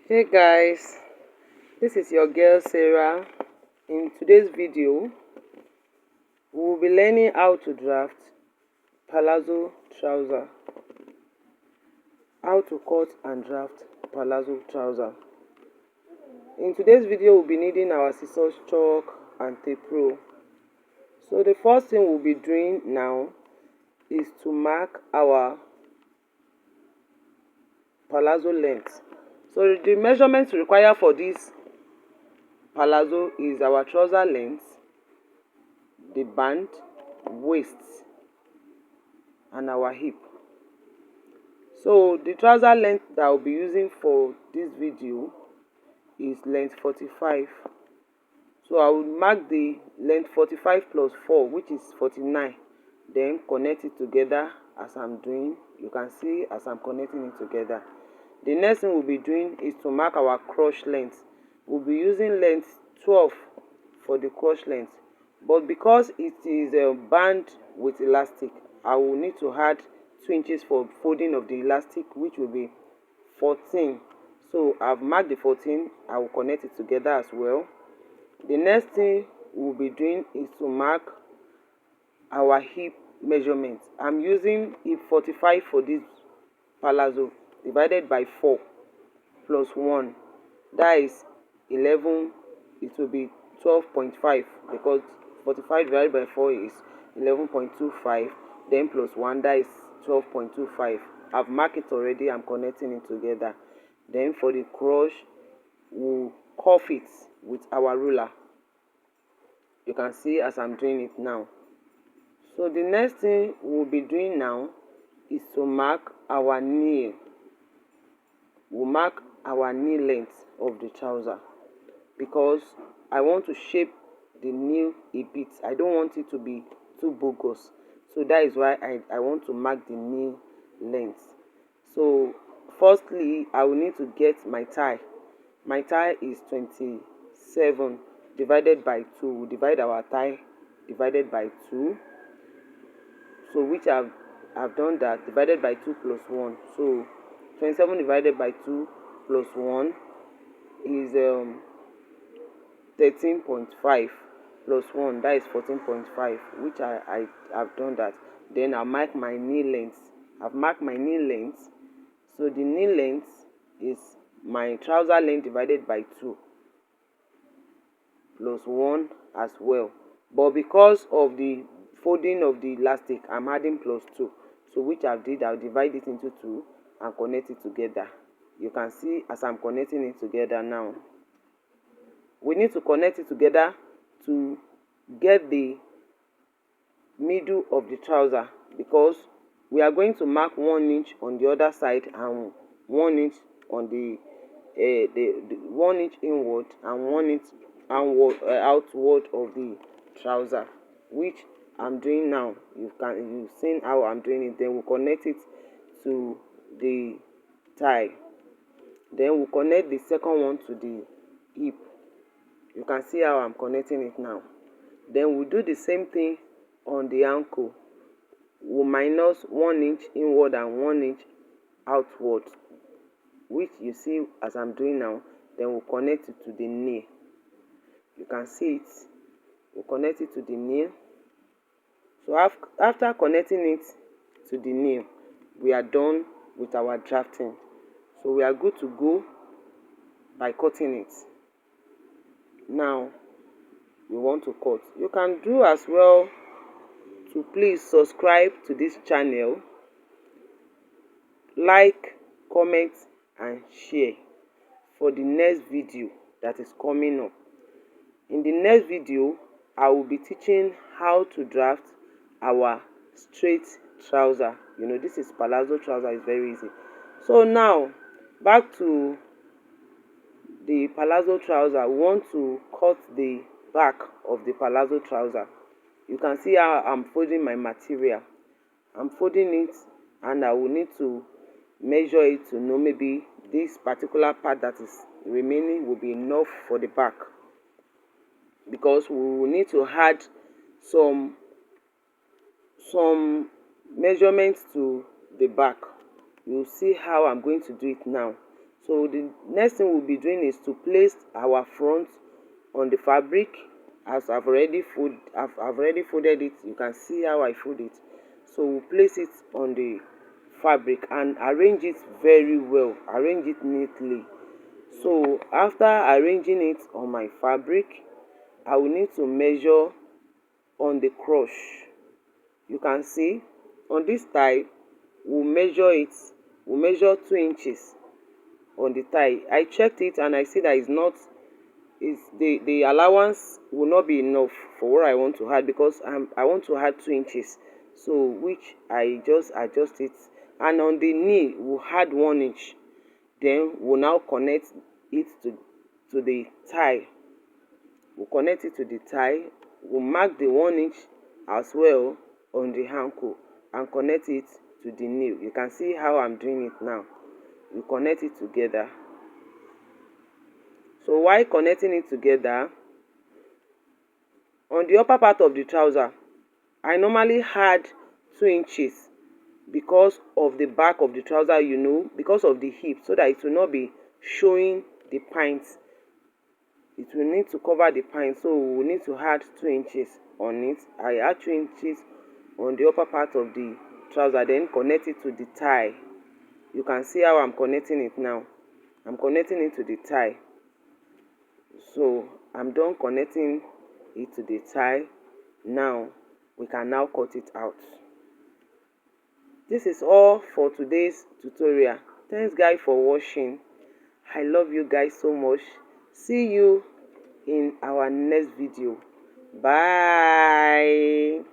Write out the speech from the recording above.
Hey guys, this is your girl Sarah. In today's video, we will be learning how to draft palazzo trouser. How to cut and draft palazzo trouser. In today's video, we'll be needing our scissors, chalk and tape rule. So the first thing we'll be doing now is to mark our palazzo length. So the measurements required for this palazzo is our trouser length, the band, waist and our hip. So the trouser length that I'll be using for this video is length 45. So I will mark the length 45 plus 4, which is 49, then connect it together as I'm doing. You can see as I'm connecting it together. The next thing we'll be doing is to mark our crotch length. We'll be using length 12 for the crotch length, but because it is a band with elastic, I will need to add 2 inches for folding of the elastic, which will be 14. So I've marked the 14. I will connect it together as well. The next thing we'll be doing is to mark our hip measurement. I'm using hip 45 for this palazzo, divided by 4 plus 1, that is 11. It will be 12.5 because 45 divided by 4 is 11.25, then plus 1, that is 12.25. I've marked it already. I'm connecting it together. Then for the crotch, we'll cuff it with our ruler. You can see as I'm doing it now. So the next thing we'll be doing now is to mark our knee. We'll mark our knee length of the trouser because I want to shape the knee a bit. I don't want it to be too bogus. So that is why I want to mark the knee length. So firstly, I will need to get my thigh. My thigh is 27 divided by 2. We'll divide our thigh divided by 2. So which I've done that, divided by 2 plus 1. So 27 divided by 2 plus 1 is 13.5 plus 1, that is 14.5, which I have done that. Then I'll mark my knee length. I've marked my knee length. So the knee length is my trouser length divided by 2 plus 1 as well. But because of the folding of the elastic, I'm adding plus 2. So which I'll divide it into 2 and connect it together. You can see as I'm connecting it together now. We need to connect it together to get the middle of the trouser, because we are going to mark 1 inch on the other side and 1 inch on the 1 inch inward and 1 inch outward of the trouser, which I'm doing now. You've seen how I'm doing it. Then we'll connect it to the thigh. Then we'll connect the second one to the hip. You can see how I'm connecting it now. Then we'll do the same thing on the ankle. We'll minus 1 inch inward and 1 inch outward, which you see as I'm doing now. Then we'll connect it to the knee. You can see it. We'll connect it to the knee. So after connecting it to the knee, we are done with our drafting. So we are good to go by cutting it. Now we want to cut. You can do as well to please subscribe to this channel, like, comment and share for the next video that is coming up. In the next video, I will be teaching how to draft our straight trouser. You know, this is palazzo trouser, is very easy. So now back to the palazzo trouser. We want to cut the back of the palazzo trouser. You can see how I'm folding my material. I'm folding it and I will need to measure it to know maybe this particular part that is remaining will be enough for the back, because we will need to add some measurements to the back. You'll see how I'm going to do it now. So the next thing we'll be doing is to place our front on the fabric. As I've already folded it. You can see how I fold it. So we'll place it on the fabric and arrange it very well, arrange it neatly. So after arranging it on my fabric, I will need to measure on the crush. You can see on this tie, we'll measure 2 inches on the tie. I checked it and I see that the allowance will not be enough for what I want to add, because I want to add 2 inches, so which I just adjust it. And on the knee we'll add 1 inch, then we'll now connect it to the tie. We'll connect it to the tie. We'll mark the 1 inch as well on the ankle and connect it to the knee. You can see how I'm doing it now. We connect it together. So while connecting it together, on the upper part of the trouser, I normally add 2 inches because of the back of the trouser, because of the hip, so that it will not be showing the pants. It will need to cover the pants, so we will need to add 2 inches on it. I add 2 inches on the upper part of the trouser, then connect it to the tie. You can see how I'm connecting it now. I'm connecting it to the tie. So I'm done connecting it to the tie. Now we can now cut it out. This is all for today's tutorial. Thanks guys for watching. I love you guys so much. See you in our next video. Bye.